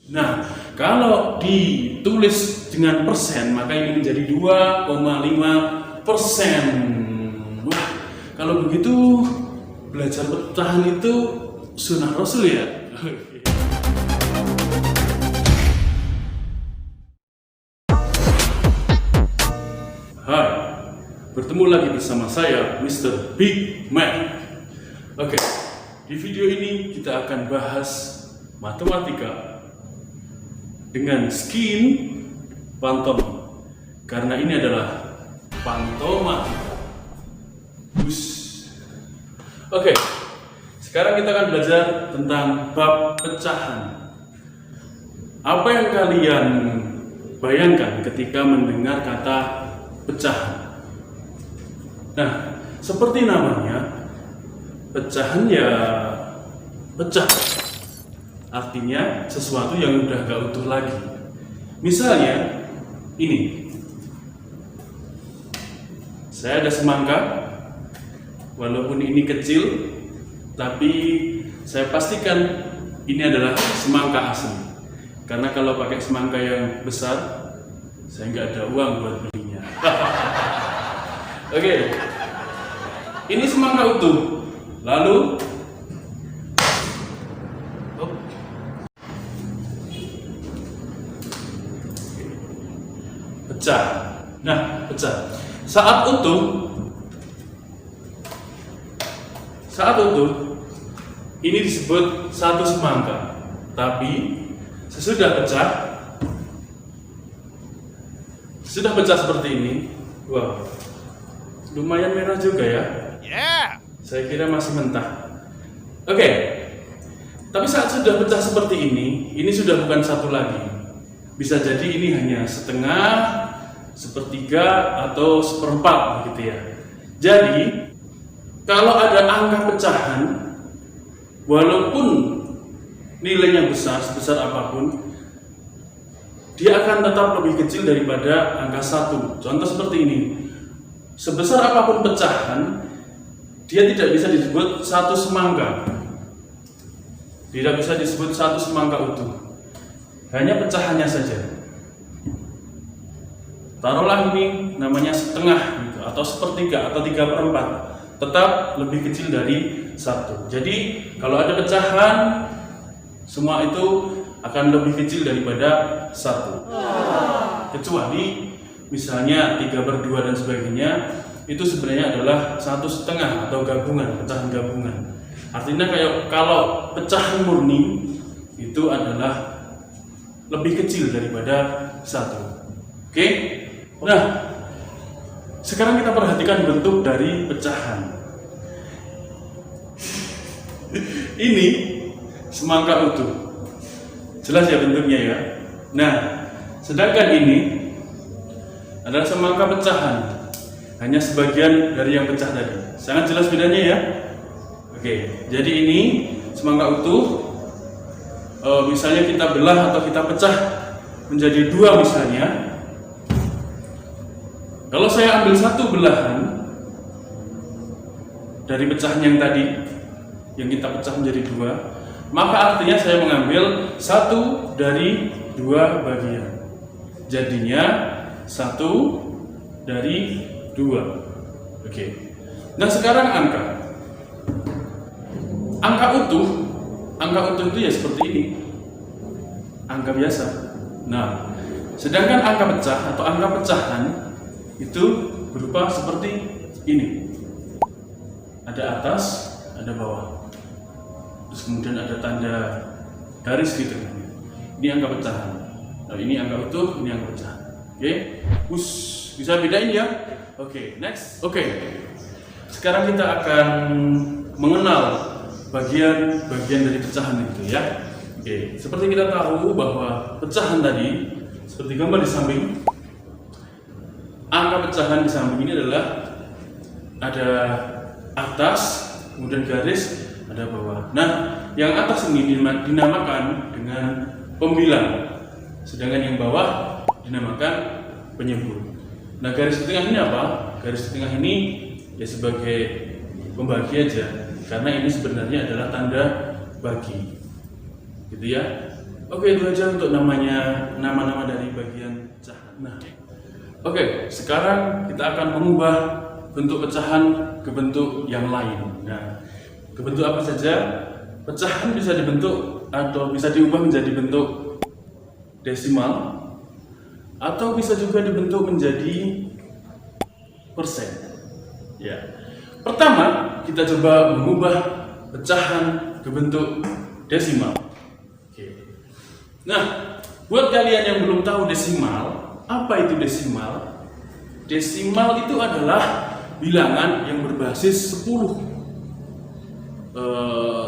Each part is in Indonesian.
Nah, kalau ditulis dengan persen, maka ini menjadi 2,5%. Wah, kalau begitu belajar pecahan itu sunnah Rasul ya. Hai, bertemu lagi bersama saya, Mr. Big Man. Oke, di video ini kita akan bahas matematika dengan skin pantomim, karena ini adalah pantoma. Oke, sekarang kita akan belajar tentang bab pecahan. Apa yang kalian bayangkan ketika mendengar kata pecahan? Nah, seperti namanya, pecahan ya pecah. Artinya sesuatu yang udah gak utuh lagi. Misalnya ini, saya ada semangka, walaupun ini kecil, tapi saya pastikan ini adalah semangka asli. Karena kalau pakai semangka yang besar, saya nggak ada uang buat belinya. Oke, ini semangka utuh. Lalu pecah. Nah, pecah. Saat utuh, ini disebut satu semangka. Tapi sesudah pecah seperti ini, wah, lumayan merah juga ya. Saya kira masih mentah. Oke, tapi saat sudah pecah seperti ini sudah bukan satu lagi. Bisa jadi ini hanya setengah, sepertiga, atau seperempat begitu ya. Jadi kalau ada angka pecahan, walaupun nilainya besar, sebesar apapun, dia akan tetap lebih kecil daripada angka 1. Contoh seperti ini, sebesar apapun pecahan, dia tidak bisa disebut satu semangka. Tidak bisa disebut satu semangka utuh. Hanya pecahannya saja. Taruhlah ini namanya setengah gitu, atau sepertiga, atau 3/4. Tetap lebih kecil dari 1. Jadi kalau ada pecahan, semua itu akan lebih kecil daripada 1. Kecuali misalnya 3/2 dan sebagainya, itu sebenarnya adalah 1,5 atau gabungan, pecahan gabungan. Artinya kalau pecahan murni itu adalah lebih kecil daripada 1. Oke? Nah, sekarang kita perhatikan bentuk dari pecahan. Ini semangka utuh. Jelas ya bentuknya ya. Nah, sedangkan ini adalah semangka pecahan. Hanya sebagian dari yang pecah tadi. Sangat jelas bedanya ya. Oke, jadi ini semangka utuh. Misalnya kita belah atau kita pecah menjadi 2 misalnya. Kalau saya ambil satu belahan dari pecahan yang tadi, yang kita pecah menjadi 2, maka artinya saya mengambil 1 dari 2 bagian. Jadinya 1 dari 2. Oke. Nah, sekarang angka utuh itu ya seperti ini, angka biasa. Nah, sedangkan angka pecah atau angka pecahan itu berupa seperti ini. Ada atas, ada bawah. Terus kemudian ada tanda garis gitu. Ini angka pecahan. Nah, ini angka utuh, ini angka pecahan. Oke. Bisa bedain ya? Oke, next. Oke. Sekarang kita akan mengenal bagian-bagian dari pecahan itu ya. Oke, seperti kita tahu bahwa pecahan tadi, seperti gambar di samping, angka pecahan di samping ini adalah ada atas, kemudian garis, ada bawah. Nah, yang atas ini dinamakan dengan pembilang, sedangkan yang bawah dinamakan penyebut. Nah, garis di tengah ini apa? garis di tengah ini ya sebagai pembagi aja, karena ini sebenarnya adalah tanda bagi, gitu ya. Oke, itu aja untuk nama-nama dari bagian pecahan. Nah, oke, sekarang kita akan mengubah bentuk pecahan ke bentuk yang lain. Nah, ke bentuk apa saja? Pecahan bisa dibentuk atau bisa diubah menjadi bentuk desimal, atau bisa juga dibentuk menjadi persen. Ya. Pertama, kita coba mengubah pecahan ke bentuk desimal. Oke. Nah, buat kalian yang belum tahu desimal, apa itu desimal? Desimal itu adalah bilangan yang berbasis 10.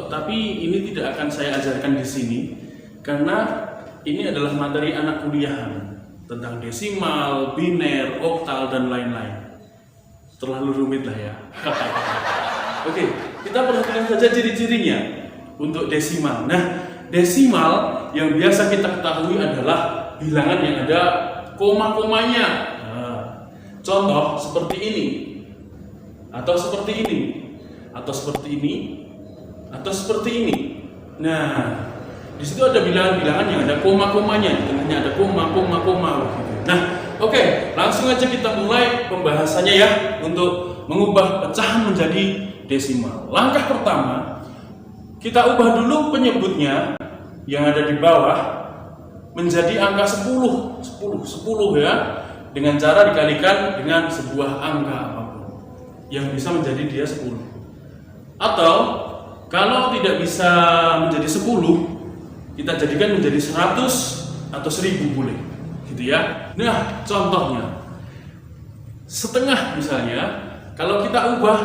Tapi ini tidak akan saya ajarkan di sini karena ini adalah materi anak kuliahan tentang desimal, biner, oktal, dan lain-lain. Terlalu rumit lah ya. Oke, kita perhatikan saja ciri-cirinya untuk desimal. Nah, desimal yang biasa kita ketahui adalah bilangan yang ada koma-komanya. Nah, contoh seperti ini, atau seperti ini, atau seperti ini, atau seperti ini. Nah, di situ ada bilangan-bilangan yang ada koma-komanya, di tengahnya ada koma. Nah, oke, langsung aja kita mulai pembahasannya ya untuk mengubah pecahan menjadi desimal. Langkah pertama, kita ubah dulu penyebutnya yang ada di bawah menjadi angka 10 ya, dengan cara dikalikan dengan sebuah angka apapun yang bisa menjadi dia 10. Atau kalau tidak bisa menjadi 10, kita jadikan menjadi 100 atau 1000 boleh, gitu ya. Nah, contohnya setengah misalnya, kalau kita ubah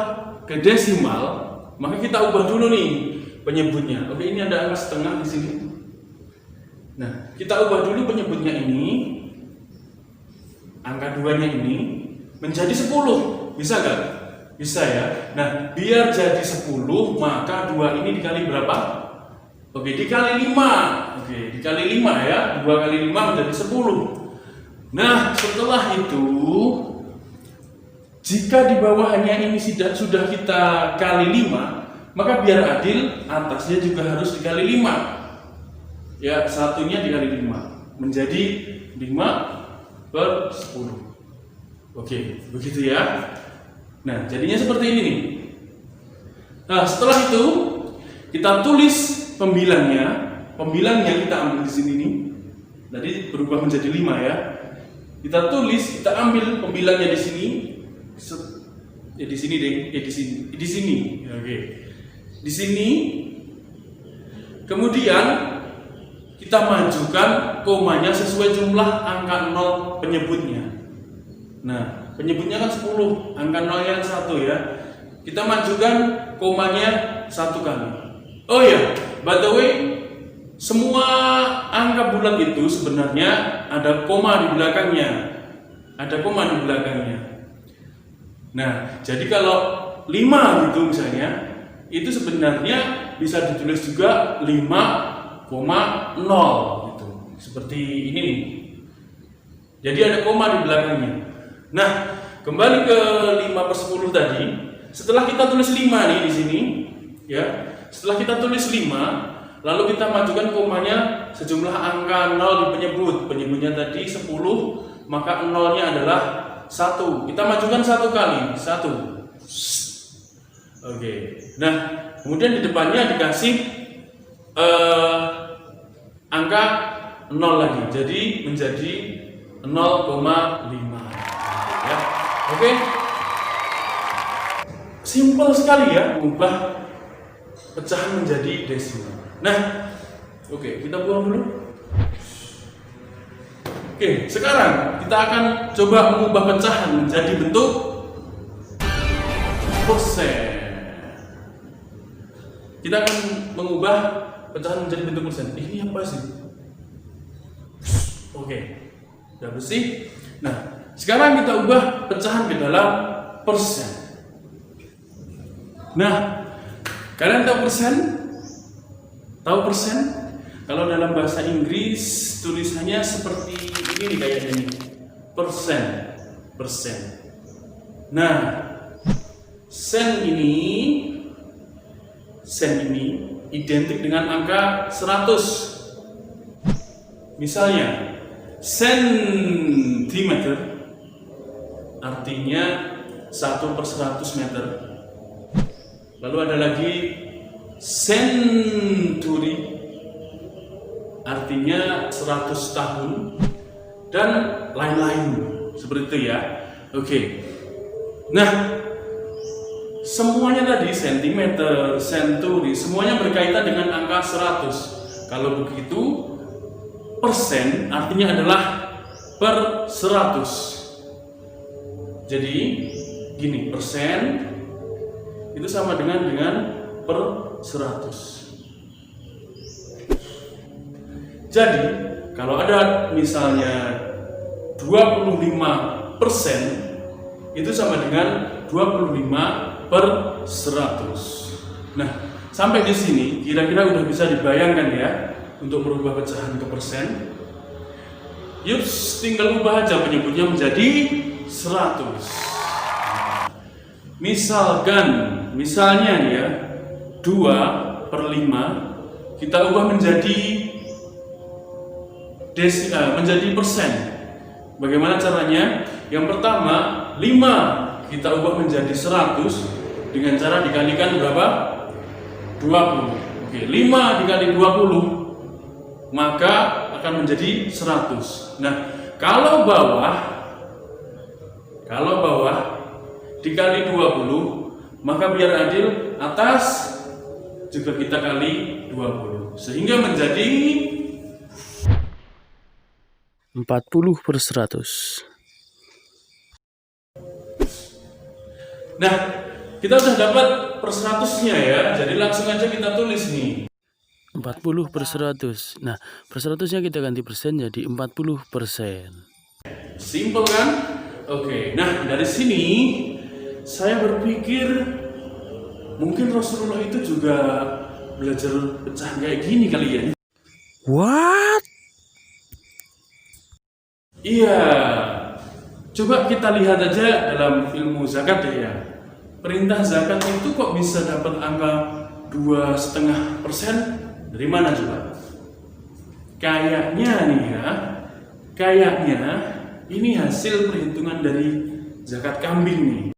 ke desimal, maka kita ubah dulu nih penyebutnya. Oke, ini ada angka setengah di sini. Nah, kita ubah dulu penyebutnya ini, angka 2-nya ini menjadi 10. Bisa nggak? Bisa ya. Nah, biar jadi 10, maka 2 ini dikali berapa? Oke, dikali 5. Oke, dikali 5 ya. 2 kali 5 menjadi 10. Nah, setelah itu, jika di bawahnya ini sudah kita kali 5, maka biar adil, atasnya juga harus dikali 5. Ya, satunya dikali 5. Menjadi 5/10. Oke, begitu ya. Nah, jadinya seperti ini nih. Nah, setelah itu, kita tulis pembilangnya. Pembilangnya kita ambil di sini nih. Tadi berubah menjadi 5 ya. Kita tulis, kita ambil pembilangnya di sini. Ya di sini deh, di sini. Oke. Di sini. Kemudian kita majukan komanya sesuai jumlah angka 0 penyebutnya. Nah, penyebutnya kan 10, angka 0-nya 1 ya. Kita majukan komanya 1 kali. Oh ya, by the way, semua angka bulat itu sebenarnya ada koma di belakangnya. Ada koma di belakangnya. Nah, jadi kalau 5 gitu misalnya, itu sebenarnya bisa ditulis juga 5,0 gitu. Seperti ini nih. Jadi ada koma di belakangnya. Nah, kembali ke 5/10 tadi. Setelah kita tulis 5 nih di sini, ya. Setelah kita tulis 5, lalu kita majukan komanya sejumlah angka 0 di penyebut. Penyebutnya tadi 10, maka 0-nya adalah 1. Kita majukan 1 kali, 1. Oke. Nah, kemudian di depannya dikasih angka 0 lagi. Jadi menjadi 0,5. Ya. Oke. Simpel sekali ya mengubah pecahan menjadi desimal. Nah, oke, kita buang dulu. Oke, sekarang kita akan coba mengubah pecahan menjadi bentuk persen. Kita akan mengubah pecahan menjadi bentuk persen. Ini apa sih? Oke, udah bersih. Nah, sekarang kita ubah pecahan ke dalam persen. Nah, kalian tahu persen? Tahu persen? Kalau dalam bahasa Inggris tulisannya seperti ini nih kayaknya nih. Persen. Nah, sen ini identik dengan angka 100. Misalnya sentimeter artinya 1/100 meter. Lalu ada lagi century artinya 100 tahun, dan lain-lain seperti itu ya. Oke. Nah, semuanya tadi sentimeter, century, semuanya berkaitan dengan angka 100. Kalau begitu, persen artinya adalah per 100. Jadi gini, persen itu sama dengan per 100. Jadi kalau ada misalnya 25%, itu sama dengan 25/100. Nah, sampai di sini kira-kira udah bisa dibayangkan ya untuk merubah pecahan ke persen. Yuk, tinggal ubah aja penyebutnya menjadi 100. Misalnya nih ya, 2/5 kita ubah menjadi menjadi persen. Bagaimana caranya? Yang pertama, 5 kita ubah menjadi 100 dengan cara dikalikan berapa? 20. Oke, 5 dikali 20 maka akan menjadi 100. Nah, kalau bawah dikali 20, maka biar adil atas juga kita kali 20 sehingga menjadi 40/100. Nah, kita udah dapat per 100-nya ya. Jadi langsung aja kita tulis nih. 40/100. Nah, per 100-nya kita ganti persen jadi 40%. Simple kan? Oke. Nah, dari sini saya berpikir mungkin Rasulullah itu juga belajar pecahan kayak gini kali ya. What? Iya. Coba kita lihat aja dalam ilmu zakat ya. Perintah zakat itu kok bisa dapat angka 2,5%? Dari mana coba? Kayaknya ini hasil perhitungan dari zakat kambing nih.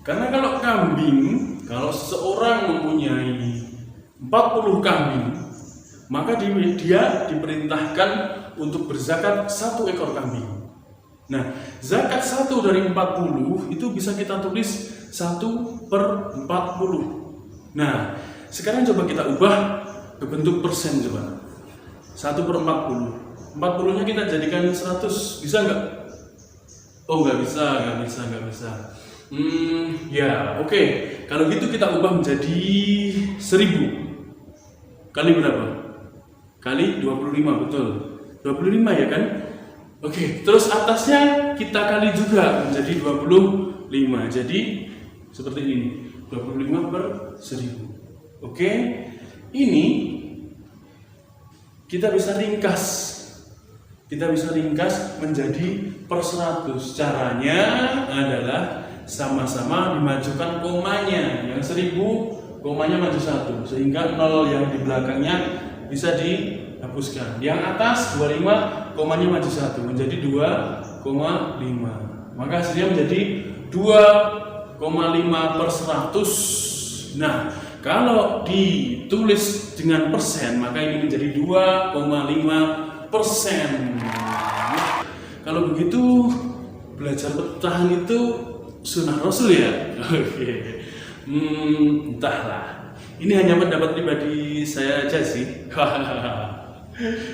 Karena kalau seseorang mempunyai 40 kambing, maka dia diperintahkan untuk berzakat 1 ekor kambing. Nah, zakat 1 dari 40 itu bisa kita tulis 1/40. Nah, sekarang coba kita ubah ke bentuk persen coba. 1/40. 40-nya kita jadikan 100, bisa nggak? Oh, nggak bisa. Ya, oke. Kalau gitu kita ubah menjadi 1000. Kali berapa? Kali 25, betul. 25 ya kan? Oke, terus atasnya kita kali juga menjadi 25. Jadi seperti ini, 25/1000. Oke, ini kita bisa ringkas menjadi per 100. Caranya adalah sama-sama dimajukan komanya. Yang 1000 komanya maju 1, sehingga 0 yang di belakangnya bisa dihapuskan. Yang atas 25 komanya maju 1 menjadi 2,5. Maka hasilnya menjadi 2,5/100. Nah, kalau ditulis dengan persen, maka ini menjadi 2,5%. Nah, kalau begitu belajar pecahan itu sunnah Rasul ya. Oke. Entahlah. Ini hanya pendapat pribadi saya aja sih.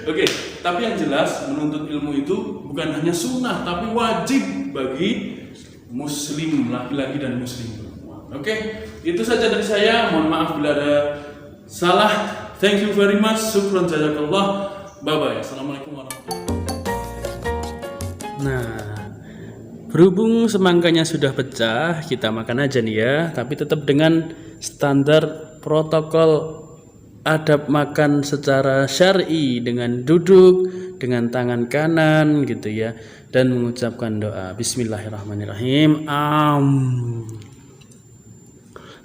Oke, tapi yang jelas menuntut ilmu itu bukan hanya sunnah, tapi wajib bagi muslim laki-laki dan muslim perempuan. Oke, itu saja dari saya. Mohon maaf bila ada salah. Thank you very much. Syukran jazakallah. Bye bye. Assalamualaikum warahmatullahi wabarakatuh. Nah, berhubung semangkanya sudah pecah, kita makan aja nih ya. Tapi tetap dengan standar protokol adab makan secara syar'i, dengan duduk dengan tangan kanan gitu ya, dan mengucapkan doa Bismillahirrahmanirrahim.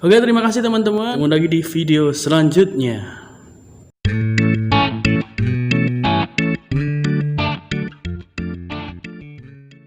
Oke, terima kasih teman-teman. Ketemu lagi di video selanjutnya.